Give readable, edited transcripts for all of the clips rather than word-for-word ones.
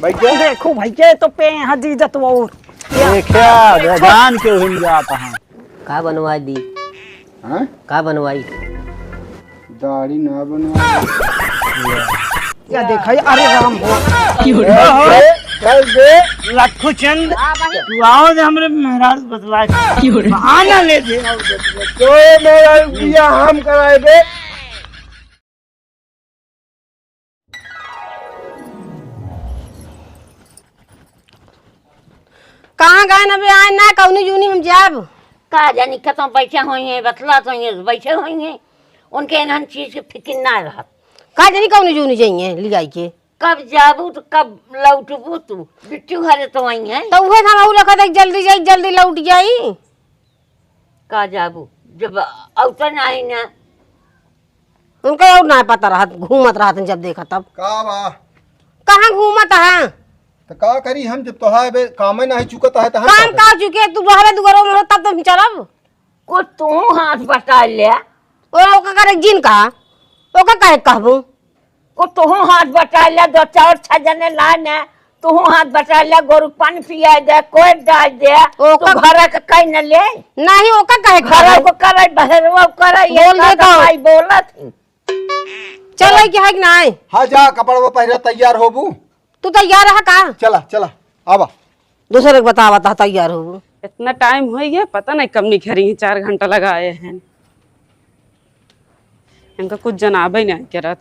भैया देखो भैया तो पे हजीजत और देखा जान के हिल जाता है। का बनवाई दी? हाँ? का बनवाई? दाढ़ी ना बनवा या देखा अरे राम हो चल दे लखू चंद तू आओ दे हमरे महाराज बतला आना ले दे तो मेरा बिया हम कराए दे। कहाँ गए ना बे आए ना कौनी जूनी हम जाब का जानी कतों बैठे हुई हैं बतला तो ये बैठे हुई हैं उनके एहन चीज के फिक्र ना रहा। का जानी कौनी जूनी चाहिए लियाई के कब जाबू तो कब लौटबू तू बिट्टू घरे तो आई है तो उहे हम उ रखा जल्दी जाई जल्दी लौट जाई। का जाबू जब अवसर नहीं ना उनका और ना पता रहा घूमत रहा जब देखा तब का बा कहाँ घूमत है तो का करी हम जब तोहार बे काम नहीं चुकत है तो हम काम का चुके तू रहबे दुगरो में तब तो चलब को तू हाथ बटा लिया ओका करे जिन का ओका काहे कहबू को तू हाथ बटा लिया दो चार छह जने लाने तू हाथ बटा लिया गोरु पानी पिया दे कोई डाल दे ओका घर का कहीं न ले नहीं ओका काहे घर कहबू को करे बहरवा करे ये बोल दे तो। भाई बोला थी चल कि है कि नहीं हाँ जा कपड़ा पहले तैयार होबू तू तैयार है का चला चला आवा दूसरे को बतावा था तैयार हो इतना टाइम हो गया पता नहीं कब निखरी है 4 घंटा लगाए हैं इनका कुछ जनाबे नहीं करत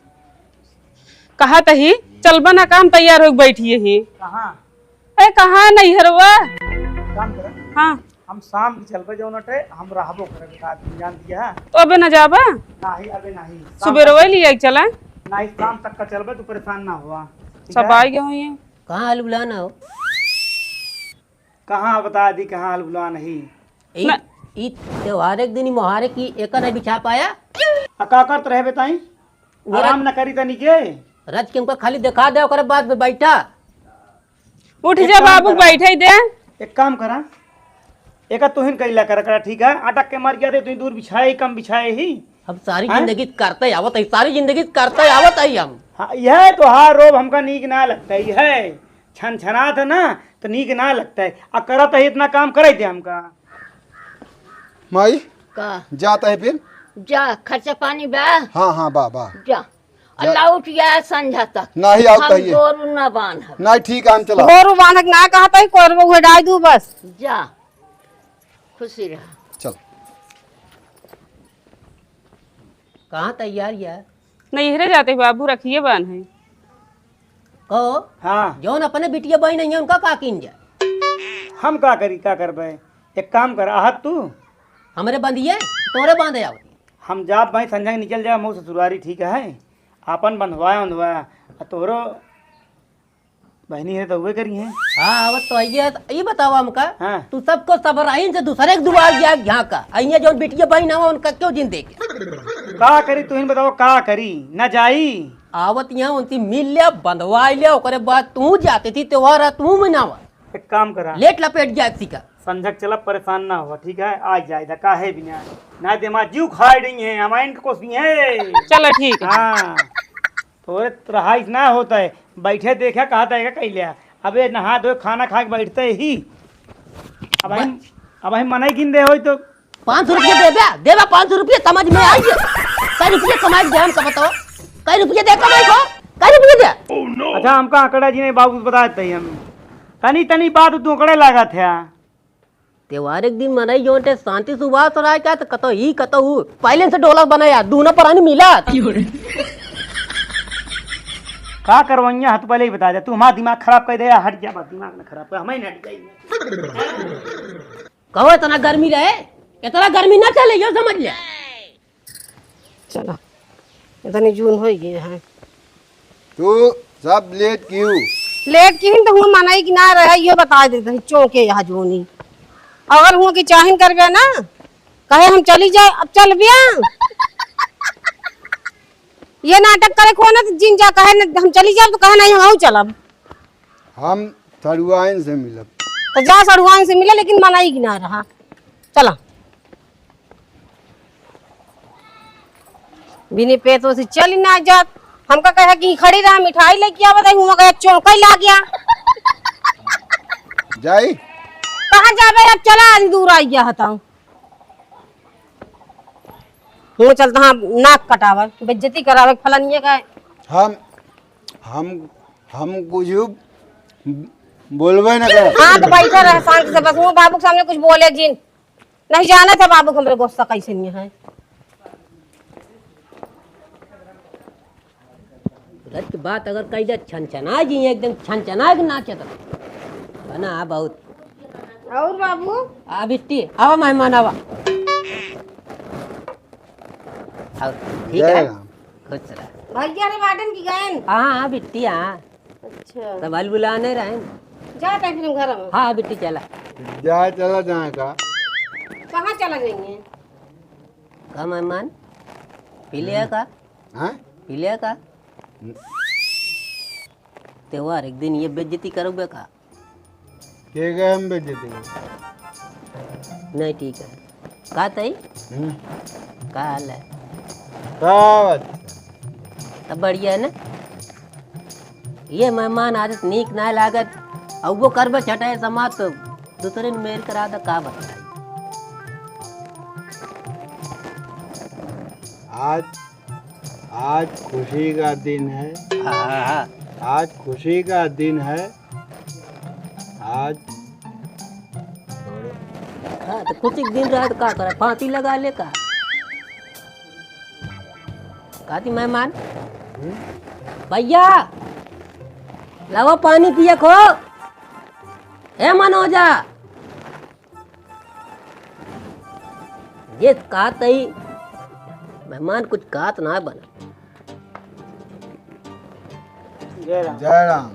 कहा तही चलबा ना काम तैयार हो बैठिए ही कहां अरे कहाँ नहीं हरवा काम करे हाँ हम शाम की चलबे जो नटे हम रहबो करे का जान दिया तो अबे न जाबा नहीं अबे नहीं सुबह वही लिया चला नहीं शाम तक का चलबे तू परेशान ना हुआ सब आ गए हुए कहाँ आलू बुलाना हो कहाँ बता दी कहाँ बुला नहीं ई त्योहार एक दिन मुहारे की एक नहीं बिछा पाया का करत रहे बताई आराम न करी तनी के रज के हमको खाली दिखा दे ओकरे बाद में बैठा उठ जा बाबू बैठे दे एक काम करा एक तुहिन कैला करा ठीक है अटक के मर गया थे तुम दूर बिछाए कम बिछाए ही हम सारी जिंदगी करते आवत है सारी जिंदगी करते आवत है हम हाँ यह तो हार रोब हमका नीक ना लगता है यह छन छना था ना तो नीक ना लगता है आ करत है इतना काम करे थे हमका माई का जाता है फिर जा खर्चा पानी बा हाँ हाँ बा बा जा अल्लाह उठ गया संझा तक नहीं हम आता है गोरू न बांध नहीं ठीक है हम चला गोरू बांधक ना कहता है कोरबो हुए डाल दू बस जा खुशी रहा चल कहाँ तैयार यार नहीं हरे जाते बाबू रखिए बान है कहो हाँ जौन अपने बिटिया बहन नहीं है उनका का किन जा हम का करी का करबे एक काम कर आहत तू हमरे बंधिए तोरे बांधे आवत हम जाब भाई संजंग निकल जाए मुँह ससुरारी ठीक है आपन बंधवाया तोरो बहनी है तो वे करी है हाँ आवत तो आइए ये बताओ हमका हाँ। तू सबको सबराइन से दूसरे के दुआर गया यहाँ का आइए जौन बिटिया बहन है उनका क्यों जिन देखे का करी तुहिन बताओ का करी न जाई आवत यहाँ उनकी मिल लिया बंधवा लिया ओकरे बाद तू जाती थी त्योहार तू मनावा एक काम करा लेट लपेट जाए सीखा संझक चला परेशान ना हुआ ठीक है आज जाए का है बिना ना दिमाग जीव खाए रही है हमारे को है चलो ठीक है हाँ थोड़े रहाइश ना होता है बैठे देखा कहा था कह लिया अबे नहा दो खाना खा के बैठते ही अब हम मनाई गिन दे हो तो 500 रुपये देवा 500 रुपये समझ में आइए कई रुपये कमाई दे हमका बताओ कई रुपये दे कमाई को कई रुपये दे अच्छा हमका आंकड़ा जी ने बाबू बता देते ही हम तनी तनी बात तू आंकड़े लगा था त्योहार एक दिन मनाई जो शांति सुभाष राय का तो कतो ही कतो पहले से डोला बनाया दूना परानी मिला का करवाइया हाथ पहले ही बता दे तू हमारा दिमाग खराब कर दे हट जा बात दिमाग में खराब कर हमें नहीं हट जाइए कहो इतना गर्मी रहे इतना गर्मी ना चले यो समझ ले चलो इतनी जून हो गई है तू सब लेट क्यों लेट की तो हूँ मनाई कि ना रहे यो बता देते चौके यहाँ जूनी अगर हूँ कि चाहन कर गया ना कहे हम चली जाए अब चल बिया ये नाटक करे को ना जिन जा कहे हम चली जाए तो कहे नहीं हम चलब हम सरुआइन से मिलब तो जा सड़ुआन से मिले लेकिन मनाई कि ना रहा चला बिना पैसों से चली ना जात हमका कहे कि खड़ी रहा मिठाई लेके आ बताई हुआ कहे चौका ला गया जाई कहाँ जाबे अब चला आधी दूर आई गया हता हूँ चलता हाँ नाक कटावा बेइज्जती करावे फलानिए का हम कुछ बोलबे न कर। हाँ तो बैठा रहे शांति से बस वो बाबू के सामने कुछ बोले जिन नहीं जाना था बाबू हमरे गुस्सा कैसे नहीं है रत बात अगर कही दे छनछना जी एकदम छनछना के नाचत बना बहुत और बाबू आ बिट्टी आवा मेहमान आवा आओ ठीक जय है राम। खुश रह भैया ने बाटन की गए हाँ बिट्टी हाँ अच्छा सब हल बुलाने रहे जाते हैं फिर घर में हाँ बिट्टी चला जा चला जाए का कहाँ चला जाएंगे का मेहमान पी लिया का हैं पी लिया का त्योहार एक दिन ये बेइज्जती करोगे का के गए हम बेइज्जती नहीं ठीक है का तई का हाल है सब तब बढ़िया है ना ये मेहमान आदत नीक ना लागत अब वो करब छटाए समाज तो दूसरे ने मेल करा दा का बताई आज खुशी का दिन है। हाँ आज खुशी का दिन है। आज हाँ तो कुछ एक दिन रहा तो का करे फांसी लगा ले का कहती मेहमान भैया लाओ पानी पिए खो हे मनोजा ये कहत ही मेहमान कुछ कहत ना बना जय राम। जय राम।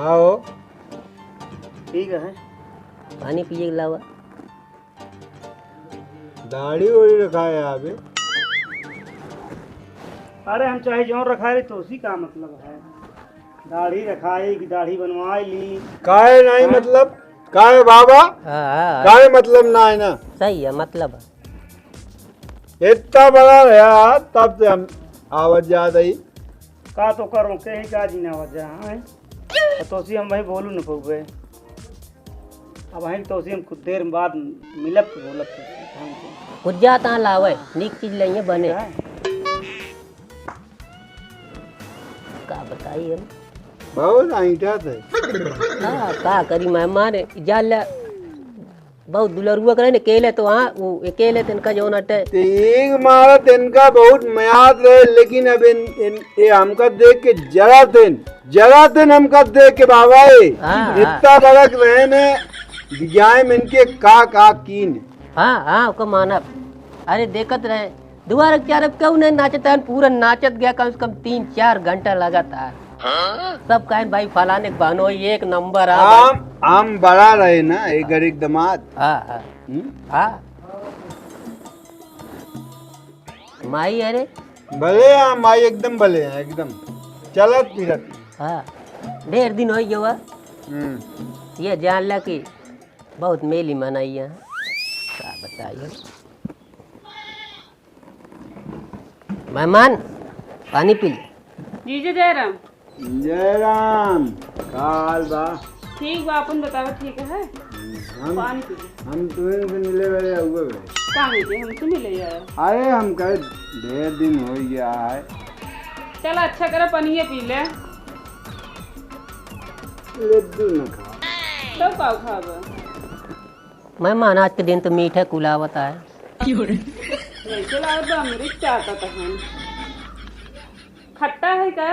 आओ ठीक है पानी पिए लावा दाढ़ी ओढ़ी रखा है अभी। अरे हम चाहे जो रखाए तो उसी का मतलब है दाढ़ी रखाई कि दाढ़ी बनवाई ली काहे नहीं मतलब काहे बाबा हाँ काहे मतलब ना है ना सही है मतलब इतना बड़ा रहा तब से हम आवाज ज्यादा ही का तो करो के ही का जीना वजह है तो उसी हम भाई बोलू न पौगे अब वहीं तो उसी हम कुछ देर बाद मिलब तो बोलब कुछ जाता लावे नीक चीज लेंगे बने का बताइए हम बहुत ऐठा थे। हाँ का करी मेहमान जाल बहुत दुलरुआ करे ने केले तो हाँ वो अकेले तिनका जो नटे एक मारा इनका बहुत मयाद रहे लेकिन अब ये हमका देख के जरा दिन हमका देख के बाबा हाँ, इतना बड़क रहे ने जाए में इनके का कीन हाँ उसको मानब अरे देखत रहे दुआर चार क्यों नहीं नाचता है पूरा नाचत गया कम से कम 3-4 घंटा लगातार सब कहें भाई फलाने बनो एक नंबर आम बड़ा रहे ना एक गरीब दमाद। हाँ हाँ माई अरे भले हैं माई एकदम भले हैं एकदम चलत फिरत। हाँ ढेर दिन हो गया ये जान ला कि बहुत मेली मनाई है क्या बताइए मेहमान पानी पी ले जी जी जय राम। जय राम काल बा ठीक बा अपन बताओ ठीक है हम पानी पी ले हम तुम्हें से मिले वाले हुए कहाँ मिले हमसे मिले यार अरे हम कहे ढेर दिन हो गया है। चल अच्छा करे पनिए पी ले लड्डू न खा तब पाव खाबा मेहमान आज के दिन तो मीठा कुलावत है वैसे लागत बा अमृत चाहता था हम खट्टा है का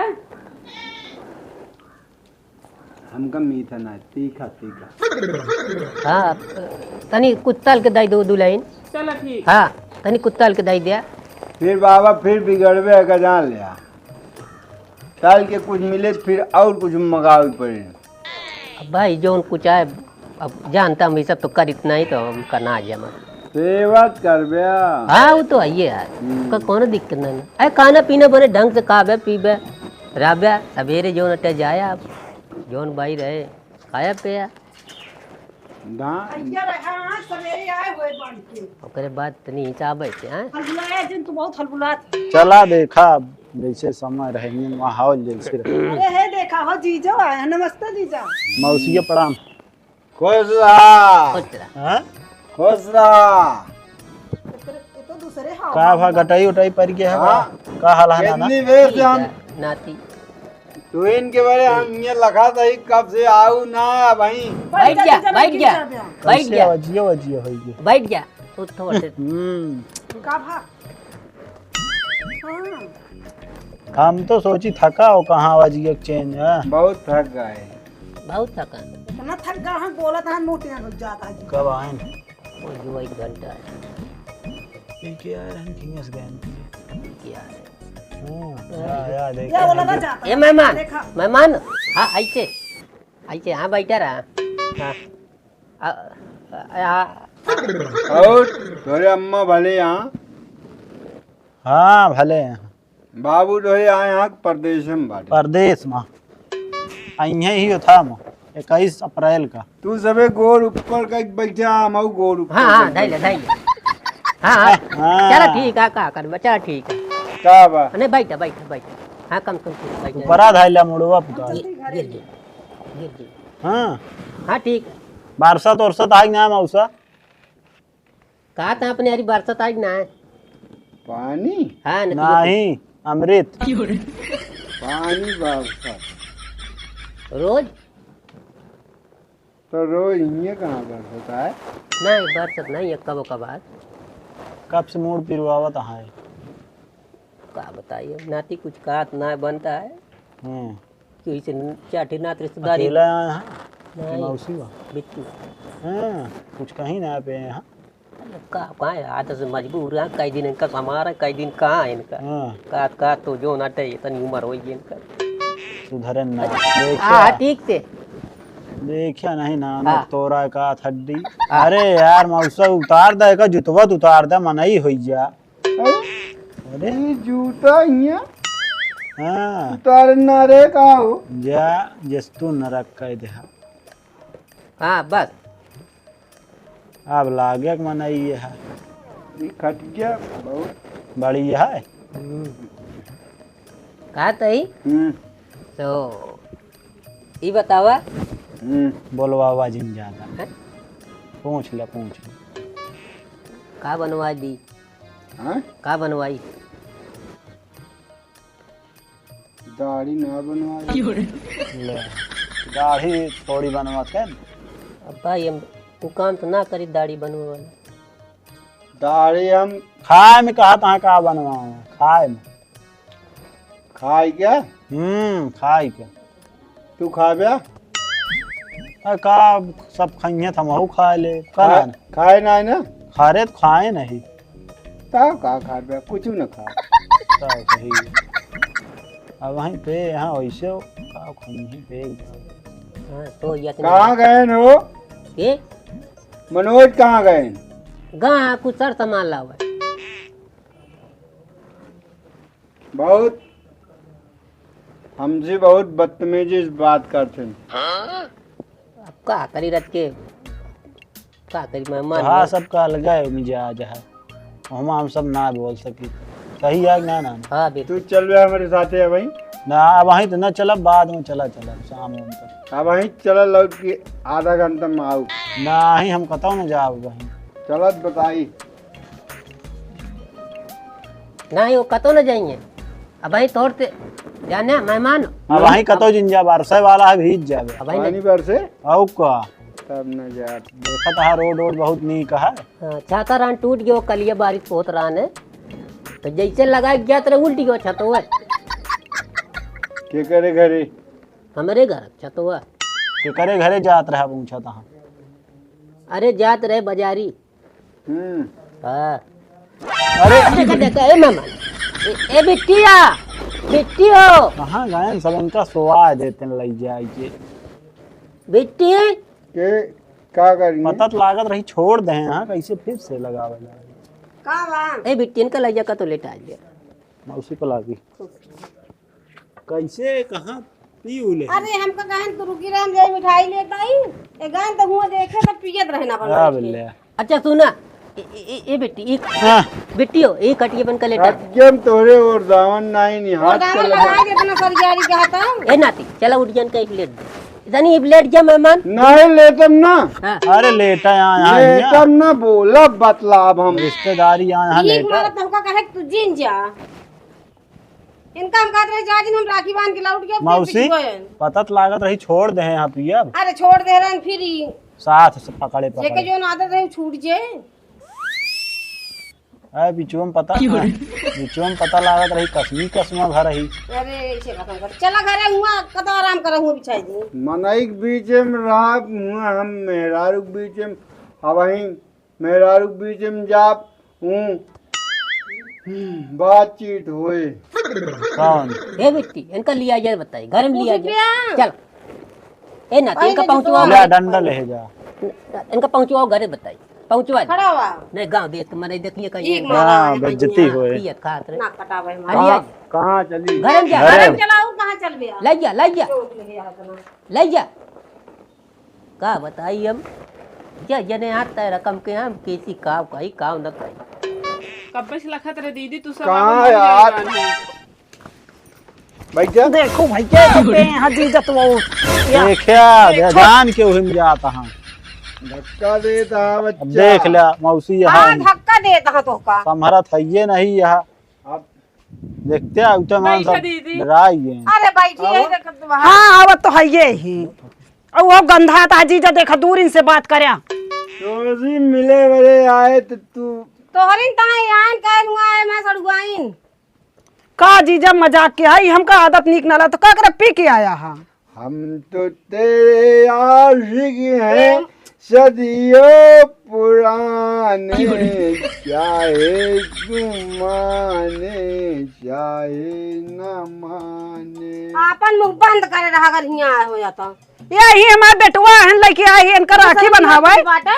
हमका मीठा ना तीखा तीखा। हाँ तनी कुत्तल के दाई दो दुलाइन चलो ठीक हाँ तनी कुत्तल के दाई दिया फिर बाबा फिर बिगड़वे का जान लिया साल के कुछ मिले फिर और कुछ मंगावे पड़े। अब भाई जो कुछ आए अब जानता हम ये सब तो कर इतना ही तो हम करना जमा सेवा करबे। हाँ वो तो आइए यार उसका कौन दिक्कत नहीं अरे खाना पीना बने ढंग से खाबे पीबे राबे सवेरे जो नटे जाया आप जोन भाई रहे खाया पिया ओकरे बाद तनी हिसाब है हैं हलबुलाया दिन तो बहुत हलबुलात चला देखा जैसे समय रहेंगे माहौल जैसे रहे। अरे है देखा हो जीजो आया। नमस्ते जीजा। मौसी के प्रणाम। खुश रहा खुश रह। हाँ? खुश रहा। ये तो दूसरे हाव का भा गटाई उटाई पर के है हाँ। का हाल है नाना? कितनी देर से हम नाती तो इनके बारे हम ये लखा था ही कब से आऊ ना भाई। बैठ जा बैठ जा बैठ जा वजियो वजियो होई। बैठ जा तू थोड़े का भा। हाँ हम तो सोची थका हो कहाँ वजियो चेंज है। बहुत थक गए। बहुत थका इतना थक गया हम बोला था नोटियां घुस जाता है। कब आए? वो जो 1 घंटा है के आए रहन किंगस क्या है या ये देख बोला था जाता ए मेहमान देखा। मेहमान हाँ ऐसे ऐसे हाँ बैठा रहा हाँ और थोड़े अम्मा भले यहाँ हाँ भले हैं। बाबू दोहे आए यहाँ परदेश में बाटे। परदेश में अइहे ही था मो 21 अप्रैल का। तू सबे गोर ऊपर का बैठा हम गोर ऊपर हाँ हाँ धैले धैले हाँ हाँ चलो ठीक है का कर बच्चा ठीक है का बा नहीं बैठा बैठा बैठा हाँ कम बैठा ऊपरा धाइला मुड़वा पुता। गिर गिर हाँ हाँ ठीक है बारसत औरसत आग ना मौसा। कहा था अपने यारी बरसात आज ना है पानी हाँ नहीं अमृत। पानी बाबा रोज तो रोज ये कहाँ पर होता है। नहीं बरसात नहीं है कबो कबार कब से मूड पिरवावत है। का बताइए नाती कुछ कात ना बनता है कि इसे चाटी नात रिश्तेदारी अकेला आया है नहीं मौसी बा। बिट्टू हाँ कुछ कहीं ना पे यहाँ। कहाँ है आदत से मजबूर है कई दिन इनका हमारा कई दिन कहाँ है इनका हाँ का तो जो नाटे इतनी उम्र हो गई इनका सुधरन ना हाँ देखिया ठीक से देखिया नहीं ना हाँ। तोरा का हड्डी। अरे यार मौसा उतार दे का जुतवा उतार दे मनाई हो जा। अरे ये जूता यहाँ हाँ उतारना रे कहाँ हो। जा जस्तु नरक कह दे। हाँ बस अब लागे के मनाई है ये खटिया बहुत बड़ी है। कहा तही तो ये बतावा बोलवा वाजिन ज्यादा हैं? पूछ ले पूछ ले। का बनवाई दी हाँ का बनवाई दाढ़ी ना बनवा ले दाढ़ी थोड़ी बनवा के अब भाई हम वो काम तो ना करी दाढ़ी बनवा वाला दाढ़ी हम खाए में कहा था का बनवाऊं खाए में। खाए क्या खाए के तू खा ब्या का सब खाइए हम हूँ खा ले का ना खाए ना है ना खा रहे तो खाए नहीं ता का खा ब्या कुछ न खा तो सही। अब वहीं पे यहाँ वैसे हो, का खुनी पे हाँ तो ये कहाँ गए हो के मनोज कहाँ गए गा कुछ सर सामान लावा बहुत हमसे बहुत बदतमीजी से बात करते हैं। अब का करी रख के का करी मेहमान हाँ सबका अलग है मिजाज है हम सब ना बोल सकी सही है ना ना हाँ बेटा तू चल रहा हमारे साथ है भाई ना वहीं तो ना चला बाद में चला शाम तक। अब वहीं चला लौट के आधा घंटा में आऊ ना ही हम कतौ ना जाओ वहीं चलत बताई नहीं वो कतो न जाइए अब भाई तोड़ते जाने मेहमान अब वहीं कतौ जिंजा बरसे वाला है भीज जावे। अब भाई पानी बरसे औ का तब न जा देखा था रोड बहुत नीक है। छाता रान टूट गयो कलिया बारिश होत रहा ने तो जैसे लगा गया तेरे उल्टी गयो छतवा के करे घरे हमारे घर छतवा के करे घरे जात रहा पूछा था। अरे जात रहे बाजारी हाँ अरे देखा देखा ए मेहमान ए बिट्टिया बिट्टी हो कहाँ गए सब इनका स्वाद देते लग जाए के बिट्टी के का करेंगे पता तो लागत रही छोड़ दे हाँ कैसे फिर से लगावे का बा ए बिट्टी इनका लग जा तो लेट आ गया मौसी को लागी कैसे कहाँ पी ले। अरे हमका कहन तू रुकी रह हम जाई मिठाई लेत आई ए गान तो हुआ देखे तो पियत रहना क्या बोले अच्छा सुना ए बिट्टी हाँ बिट्टियो ये कटिए बन का लेटा अजम तोरे और दावन नहीं नहीं और हाथ दामन चला लगा के इतना सरकारी कहता ए नाती चला उठ जन का एक प्लेट दे जानी प्लेट जा मेहमान नहीं लेतम ना हाँ अरे लेटा यहाँ लेतम ना बोला बतलाब हम रिश्तेदारी यहाँ ठीक लेटा मारा तहका कहे तू जिन जा इनका हम कहते रहे जा जिन हम राखी बांध के लौट गए मौसी पता तो लागत रही छोड़ दे यहाँ पिया अरे छोड़ दे रहे फिर ही साथ से पकड़े जेके पकड़े जो आदत रहे छूट जाए अरे बिचुआ में पता लागत रही कसमी कसमा घर रही अरे ऐसे खत्म कर चला घरे हुआ कदा आराम कर हुआ बिछाई दी मनई के बीच में रहा हुआ हम मेहरारू के बीच में अब वहीं मेहरारू के बीच में जाप हूँ बातचीत होए कौन ए बिट्टी इनका लिया जाए बताई घर में लिया जाए चल ए नाती इनका पहुंचवाओ ले डंडा ले जा इनका पहुंचवाओ घरे बताई पहुंचवा खड़ा हुआ नहीं गांव देख के मरे देखिए कहीं ठीक मारा हाँ बेइज्जती होए पियत खात रहे ना कटावे लिया कहाँ चली घर में जा घरे में चलाऊ कहां चल गया ले जा चोट लगे यहाँ तना ले जा का बताई हम जा जने आता है रकम के हम किसी काव कही काव न कही कब से लखत रे दीदी तू सब कहाँ यार भैया देखो भाई क्या करते हैं हजीजत वो देखिया जान के उहिम जाता हाँ धक्का देता अब बच्चा देख लिया मौसी यहाँ हां धक्का देता हां तो का सम्हरा थइये नहीं यहाँ अब देखते उठे मान सब दीदी। डराइए अरे बैठी है देख तू वहां हाँ आवत तो है ये ही और वो गंधा था जीजा देखा दूर इनसे बात करया रोजी मिले बड़े आए तो तू तोहरिन ताई आन कहन हुआ है मैं सड़ुआइन का जीजा मजाक के आई हमका आदत नीक नाला तो का करे पी के आया हा हम तो तेरे आशिक हैं सदियों पुराने चाहे तू माने चाहे न माने अपन मुंह बंद करे रहा अगर हियां हो जाता यही हमारे बेटुआ हन लेके आई है इनका राखी बनवावे बाटे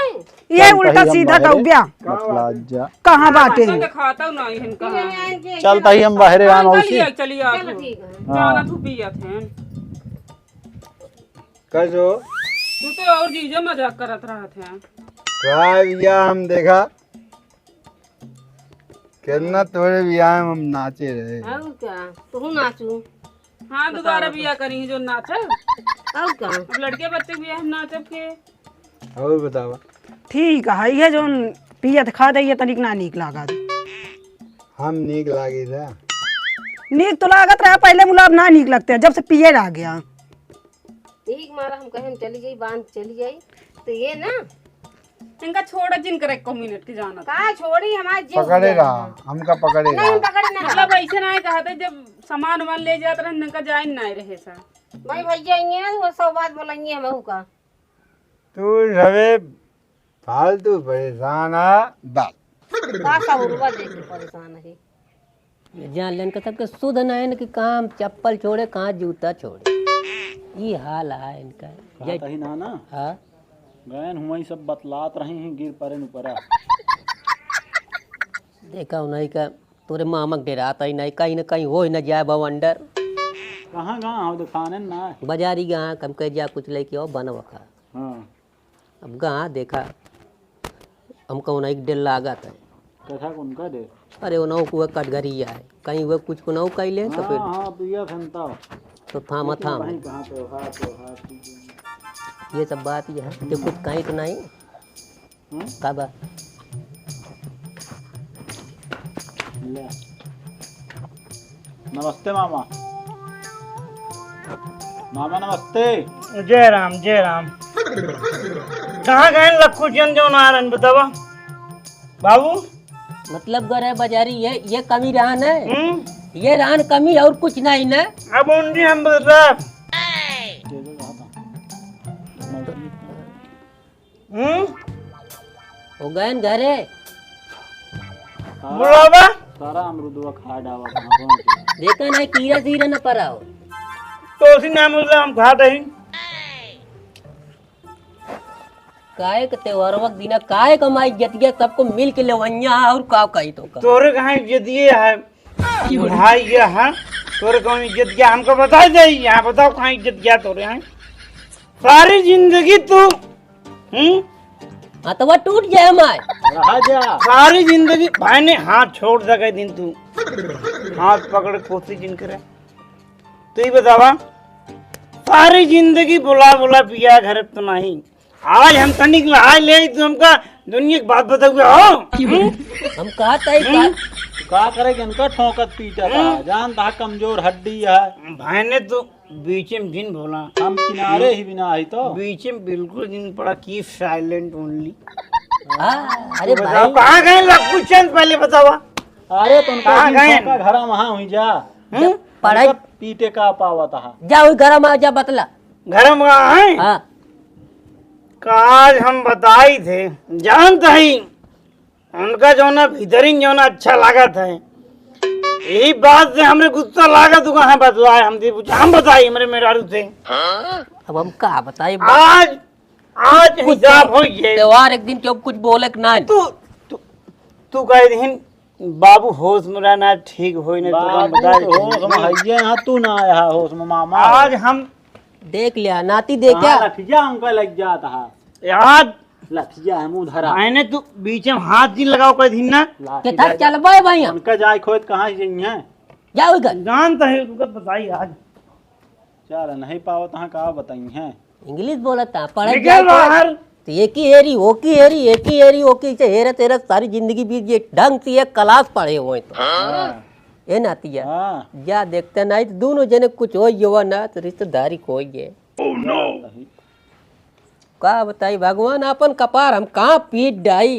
ये उल्टा सीधा कह गया बतला जा कहाँ बाटे खाता नहीं इनका चलता ही हम बाहर आ मौसी चलिए आप चलो ठीक है जाना तू पिया थे कसो तू तो और जीजा मजाक करत रहा थे क्या बिया हम देखा कितना तोरे बियाह में हम नाचे रहे और क्या तू नाचू हाँ दोबारा बिया करी जो नाचब और क्या अब लड़के बच्चे बिया हम नाचब के और बतावा ठीक है ये जो पियत खा दे ये तनिक ना नीक लागत हम नीक लागे था नीक तो लागत रहा पहले मुलाब ना नीक लगते जब से पिए आ गया ठीक मारा हम कहे चली जाई बांध चली जाई तो ये ना इनका छोड़ जिन करे 1 मिनट की जाना का छोड़ी हमारे जीव पकड़े रहा हमका पकड़े नहीं रहा पकड़े ना मतलब ऐसे ना कहा था जब सामान वामान ले जाते रहे इनका जाइन ना रहे सा भाई भैया आएंगे ना वो सब बात बोलेंगे हम का तू रवे फालतू परेशान आ बात का सब रुपया दे के परेशान है जान लेन का तक शुद्ध नायन के काम चप्पल छोड़े कहाँ जूता छोड़े ये हाल है इनका कहता ही ना हाँ गैन हुआ सब बतलात रहे हैं गिर परे ऊपर देखा नहीं का तोरे मामक डेरा आता ही नहीं कहीं ना कहीं हो ही न जाए बवंडर कहाँ कहाँ हो दिखाने ना बाजारी गहाँ कम कह जा कुछ लेके आओ बनवा खा हाँ अब गहाँ देखा हमको नहीं डेल लागत है कथा उनका दे अरे वो नौ कुआ कटघरी है कहीं वो कुछ को नौ कह ले तो फिर हाँ पिया खनता तो थाम थाम वहीं कहाँ पे हाथ ये सब बात ये है तो कुछ कहीं तो नहीं का बात ले नमस्ते मामा मामा नमस्ते जय राम कहाँ गए लक्खू चंद जो नारायण बतावा बाबू मतलब घर है बाजारी ये कमी रहन है ये रहन कमी और कुछ नहीं ना अब उनकी हम बता हो गए न घरे बुलावा सारा अमरुदवा खा डावा कहाँ देखा नहीं कीड़ा सीरा न पड़ा हो तो उसी नाम से हम खाते हैं काहे के त्योहार वक्त दिना काहे कमाई जतिया सबको मिल के लेवैया और का कही तो का तोरे कहाँ इज्जत ये है भाई ये है तोरे कहाँ इज्जत क्या हमको बता दे यहाँ बताओ कहाँ इज्जत क्या तोरे हैं सारी जिंदगी तू हाँ तो वह टूट जाए हमारे। रहा जा। सारी जिंदगी भाई ने हाथ छोड़ सके दिन तू हाथ पकड़ कोशिश जिन करे तू ही बतावा सारी जिंदगी बुला बुला पिया घर तो नहीं आज हम तनिक लहाय ले तो हमका दुनिया की बात बता हुआ हो हम कहा था का करे कि इनका ठोकत पीटा था जान था कमजोर हड्डी है। भाई ने तो बीच में दिन बोला हम किनारे ही बिना आई तो बीच में बिल्कुल दिन पड़ा की साइलेंट ओनली। अरे बताओ भाई कहाँ गए लक्कू चंद पहले बतावा। अरे तो कहाँ गए? उनका घर वहाँ हुई जा पढ़ाई उनका पीटे का पावा था। जा वही घर में जा बतला। घर में कहाँ है हाँ काज हम बताई थे जानता ही उनका जो ना भीतर ही जो ना अच्छा लगा था यही बात से हमने गुस्सा लागा तू कहाँ बतलाए हम पूछा हम बताई हमारे मेहरारू थे अब हम कहा बताए आज आज हिसाब हो गए त्योहार एक दिन क्यों कुछ बोले कि ना तू कह दिन बाबू होश में रहना ठीक हो नहीं तो बता होश में हइये यहाँ तू ना आया होश में मामा। आज हम देख लिया नाती देखा लठिया उनका लग जाता है आज लठिया है मुँह धरा मैंने तू बीच में हाथ नहीं लगाओ कह दिन ना किधर चल भाई भैया उनका जाए खोद कहाँ जाइए जा वही घर जानता है तुमको बताई आज चल नहीं पाओ तो कहा बताई है इंग्लिश बोला था पढ़ाई निकल बाहर तो एक ही हेरी ओकी हेरी एक ही हेरी ओकी से हेरे तेरे सारी जिंदगी बीत ये ढंग से एक क्लास पढ़े हुए तो ये नातिया हाँ जा देखते नहीं तो दोनों जने कुछ हो युवा ना तो रिश्तेदारी को ये का बताई भगवान अपन कपार हम कहाँ पीट डाई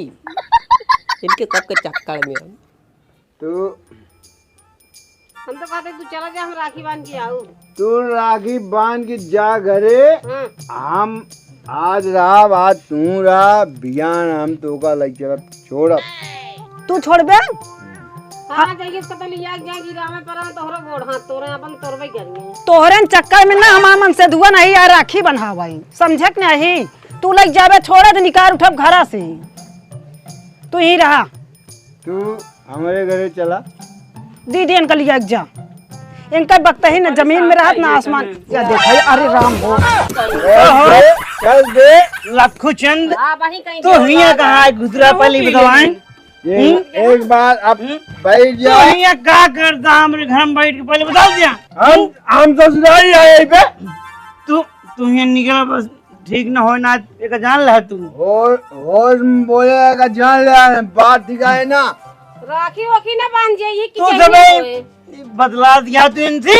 इनके सबके चक्कर में हम तू हम तो कहते तू चला जा हम राखी बांध के आऊ। तू राखी बांध के जा घरे हम आज रहा आज तू रहा बियान हम तो का लग चल छोड़ तू छोड़बे हाँ जाइए इसका तो लिया जाएगी रामे पर तोहरा गोड़ हाथ तोरे अपन तोरबे करेंगे तोहरे चक्कर में ना हमार मन से धुआ नहीं यार राखी बन्हावाई समझे कि नहीं तू लग जाबे छोड़े तो निकाल उठब घरा से तू ही रहा तू हमारे घरे चला दीदी इनका लिया जा इनका बकता ही ना जमीन में रहत ना आसमान क्या देखा अरे राम हो चल दे लखू चंद हां वही कहीं तो हिया कहाँ है गुजरा पहले बताएं ये एक बार अब बैठ जा तो हिया क्या करता हमारे घर में बैठ के पहले बता दिया हम ससुराल आए पे तू हिया निकला बस ठीक ना हो ना एक जान ला तू और बोलेगा जान ले बात ठीक है ना राखी वाखी ना बांध जाइए कि तू चाहिए सब बदला दिया तू इनसे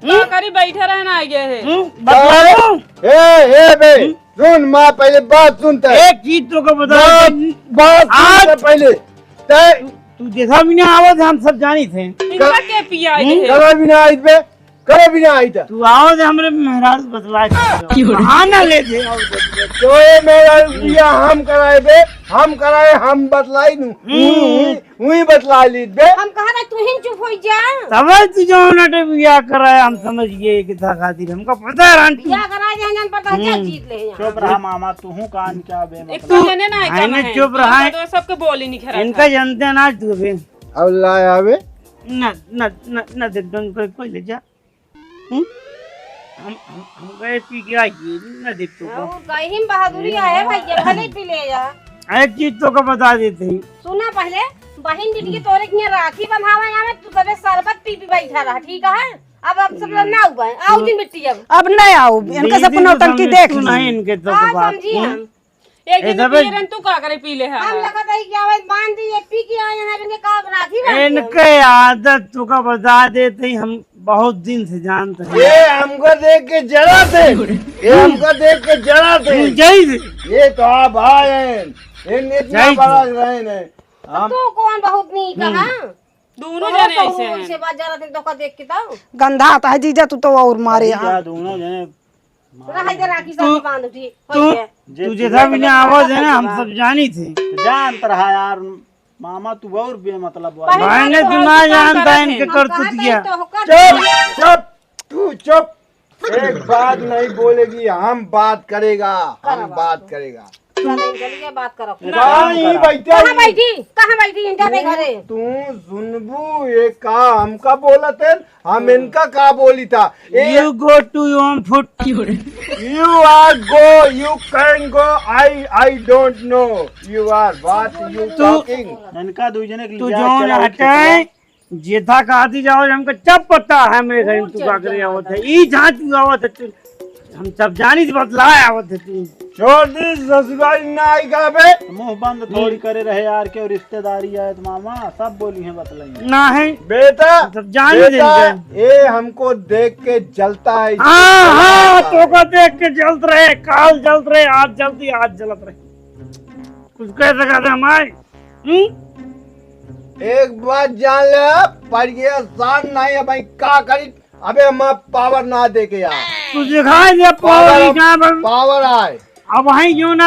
करी बैठे रहना आ गया है बदला दो ए बे सुन माँ पहले बात सुनता है एक चीज तो को बता बात सुनता पहले तू जैसा भी ना आवाज हम सब जानी थे इनका के पिया कभी भी ना आई पे कभी भी ना आई था तू आओ दे हमरे महाराज बदला बहाना ले दे तो ये मेरा रुपया हम कराए बे हम कराए हम बतलाई नू हुई बतला ली बे हम कहा था तू ही चुप हो जा तब तू जो नटे बिया कराया हम समझ गए कि था खातिर हमको पता है आंटी क्या करा जाए जान पता है क्या जीत ले यहाँ चुप रहा मामा तू हूँ कान क्या बे एक तो जने ना है ना चुप रहा है तो सबके बोल ही नहीं खरा इनका जानते हैं ना तू भी अब लाया बे न न न न दे दंग कोई ले जा हम गए पी के आई न देख तो और कहीं बहादुरी है भैया भले पी ले जा एक चीज तो को बता देते ही सुना पहले बहन दीदी के तोरे के राखी बंधावा यहाँ में तू सबे शरबत पी बैठा रहा ठीक है अब सब लोग ना हुआ आओ दिन बेटी अब नहीं आओ इनके सब नौटंकी देख ली नहीं इनके तो हाँ बात समझी हम एक दिन पिए रहन तू का करे पी ले हम है लगा था कि आवाज बांध दी एक पी के आए यहाँ इनके का राखी बांध इनके आदत तो का बता देते ही हम बहुत दिन से जानते हैं ये हमको देख के जरा थे ये हमको देख के जरा थे जय ये तो आप भाई हैं इनने इतना बड़ा रहे ने हम तो कौन बहुत नहीं कहा दोनों जने ऐसे हैं से बात जरा दिन तो का देख के तो गंधा आता है जीजा तू तो और मारे यहाँ क्या दोनों जने रहा इधर राखी सब बांध उठी तू जैसा भी ना आवाज है ना हम सब जानी थे जानत रहा यार मामा तू और बेमतलब भाई ने तू ना जानता इनके करतूत किया चुप चुप तू चुप एक बात नहीं बोलेगी हम बात करेगा चलिए बात करो कहाँ ही बैठा कहाँ बैठी इनका पे घरे तू सुनबू ये का हमका बोला थे हम इनका का बोली था You go to your foot. you are go you can go I don't know you are what you talking इनका दूजने के तू लिए जो हटे जेठा का आती जाओ हमको सब पता है मेरे घर में तू का करे आवत है ई जहां तू आवत है तू हम सब जानी से बतलाए आवत है तू छोड़ दे ससुराल ना आई का बे मुंह बंद थोड़ी करे रहे यार के रिश्तेदारी आए तो मामा सब बोली है बतलाई ना है बेटा सब जान बेटा दे ये हमको देख के जलता है हाँ तो को देख के जलत रहे काल जलत रहे आज जलती आज जलत रहे कुछ कह सका था हमारे एक बात जान ले पर ये शान नहीं है भाई का करी अबे हम पावर ना दे के यार तू दिखाई दे पावर कहां पर पावर आए अब वहीं जो ना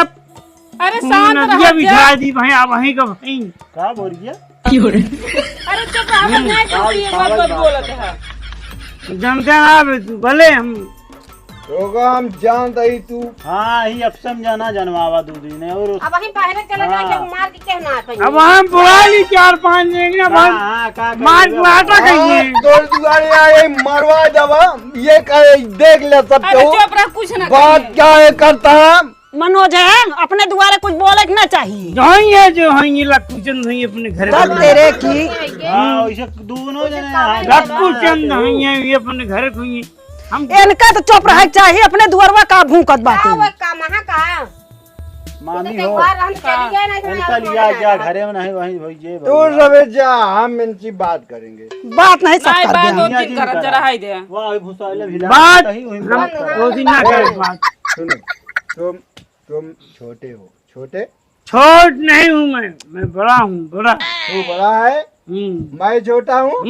अरे शांत नदिया बिछा दी भाई अब वहीं का वहीं का बोल गया अरे चुप रह नहीं तू ये मत बोलत है जानते ना बे तू भले हम तो हम जानते ही तू हाँ ही अब समझाना जनवावा दूधी ने और अब वहीं बाहर चले जाए कि मार के कहना है अब हम पुरानी 4-5 देंगे अब हम मार के आटा खाएंगे तोड़ दुआरे आए मरवा दवा ये कहे देख ले सब अरे तो चुप रह कुछ ना बात क्या है करता है मनोज है अपने द्वारे कुछ बोले के ना चाहिए जो है लक्कू चंद है अपने घर तब तेरे की हाँ वैसे दोनों जने लक्कू चंद है ये अपने घर को हम इनका तो चुप रहे चाहिए अपने दुआरवा का भूकत बात वो का महा का मामी तो हो बाहर हम चली गए ना इनका लिया क्या घरे में नहीं वहीं वही ये तू सबे जा हम इनकी बात करेंगे बात नहीं सब नहीं कर बात देंगे। दो तीन कर जरा हाय दे वाह भुसाले भिला बात कहीं वहीं हम बात कर। दो दिन ना करे बात सुनो तुम छोटे हो छोटे छोट नहीं हूँ मैं बड़ा हूँ बड़ा तू बड़ा है मैं छोटा हूँ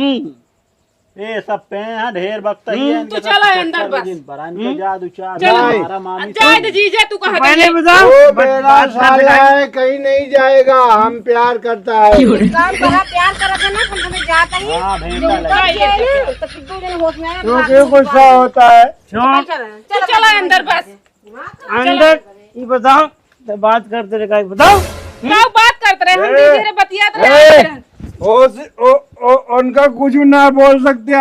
ये सब पे हैं ढेर वक्त ही है तू चला अंदर बस बरान के जादू चार चल। हमारा मामी जाए दे जीजा तू कहां पहले बताओ वो मेरा साला है कहीं नहीं जाएगा हम प्यार करता है काम करा प्यार करा था ना हम हमें जाता ही हाँ भेंटा लगा तो कितने दिन होश में आया क्योंकि गुस्सा होता है क्यों तू चला अंदर बस अंदर ये बताओ तो बात करते रहे का बताओ क्या बात करते रहे हम धीरे धीरे बतियात रहे उनका कुछ ना बोल सकते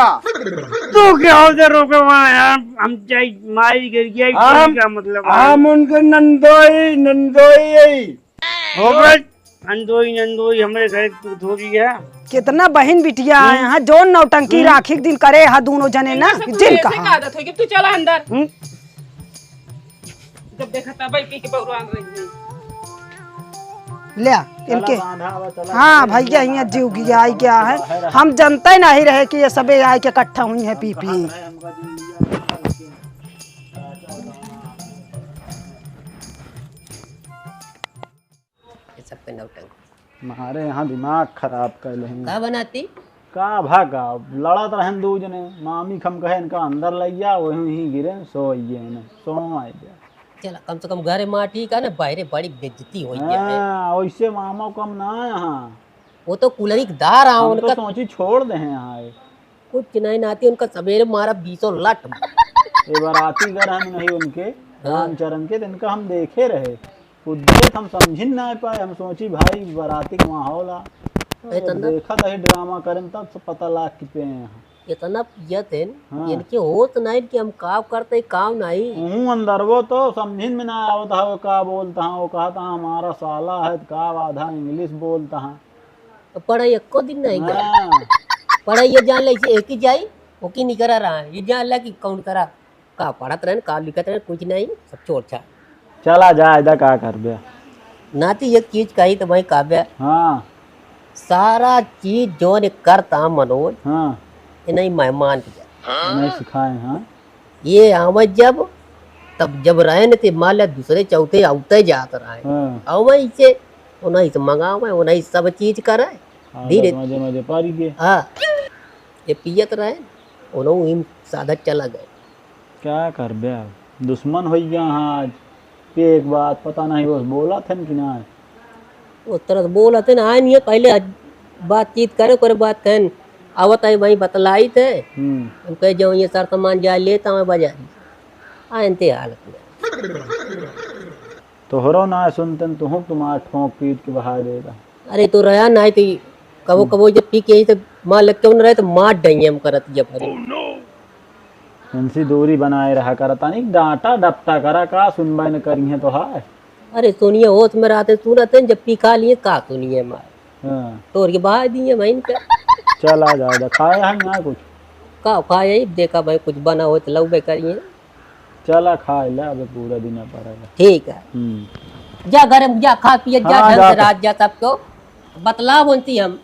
तू क्या होते रोके वहाँ यार हम चाहे मारी कर गया क्या मतलब हम उनके नंदोई हो गए नंदोई हमारे घर तू थोड़ी है कितना बहन बिटिया है यहाँ जो नौटंकी राखी के दिन करे हा दोनों जने ना जिन ऐसे कहा आदत होगी तू चला अंदर जब देखा था भाई पी के बहुरान रही ले इनके बांधा हुआ चला हाँ भैया यहाँ जीव गया आई क्या है हम जानते नहीं रहे कि ये सबे आए के इकट्ठा हुई है पी पी हमारे यहाँ दिमाग खराब कर ले का बनाती का भागा लड़त रहन दो जने मामी खम कहे इनका अंदर लइया वहीं ही गिरे सोइए ने सो आई गया चला कम से कम घरे माटी का ना बाहरे बड़ी बेइज्जती हो गया है हाँ वैसे मामा कम ना यहाँ वो तो कुलरी दार आ हम तो उनका सोची छोड़ दे हैं यहाँ कुछ नहीं नाती उनका सवेरे मारा 20 लट ये बाराती घर हम नहीं उनके रामचरण के दिन का हम देखे रहे उद्देश्य हम समझ ना पाए हम सोची भाई बाराती का माहौल आ देखा था ड्रामा करें तब से पता लाग कि पे यहाँ इतना पियत है हाँ। इनके होत नहीं कि हम काम करते काम नहीं हूँ अंदर वो तो समझ में ना आवता है वो का बोलता है वो कहता है हमारा साला है तो का आधा इंग्लिश बोलता है पढ़ाई एको दिन नहीं करा हाँ, पढ़ाई ये जान ले एक ही जाई वो की नहीं करा रहा है ये जान ला कि कौन करा का पढ़त रहे का लिखत रहे कुछ नहीं सब छोड़ छा चला जा इधर का कर बे नाती एक चीज कही तो भाई काव्या हाँ सारा चीज जो ने करता मनोज हाँ ये नहीं मेहमान की नहीं सिखाए हाँ ये आवाज जब तब जब रहे न थे मान लिया दूसरे चौथे आउते जात रहे हाँ आवे से उन्हें से मंगावे उन्हें सब चीज करे धीरे मजे मजे पारी के हाँ ये पियत रहे उन्होंने साधा चला गए क्या कर बे दुश्मन हो गया हाँ आज पे एक बात पता नहीं वो बोला था कि ना उस तरह से बोला थे ना आए नहीं है, पहले बातचीत करे करे बात कहन आवत आई भाई बतलाई थे हम कह जाओ ये सर सामान जा लेता मैं बाजार आए हालत में तोहरो ना सुनते तुम तुम्हारा ठोंक पीट के बहा देगा। अरे तो रहा ना थी कबो कबो जब पी के तो माँ लग क्यों न रहे तो मार डंगे हम करत जब अरे इनसी दूरी बनाए रहा करता नहीं डांटा डपटा करा का सुनवाई न करी है तो हाय। अरे सुनिए होश में रहते सुनते जब पी खा लिए का सुनिए मार हाँ तो के बहा दिए भाई इनका चल आ जाए खाया हम ना कुछ का खा यही देखा भाई कुछ बना हो तो लौबे करिए। चला खा ले अब पूरा दिन पड़ेगा। ठीक है जा घर में जा खा पिए जा हाँ, ढंग जा से रात जा सबको बतला बोलती हम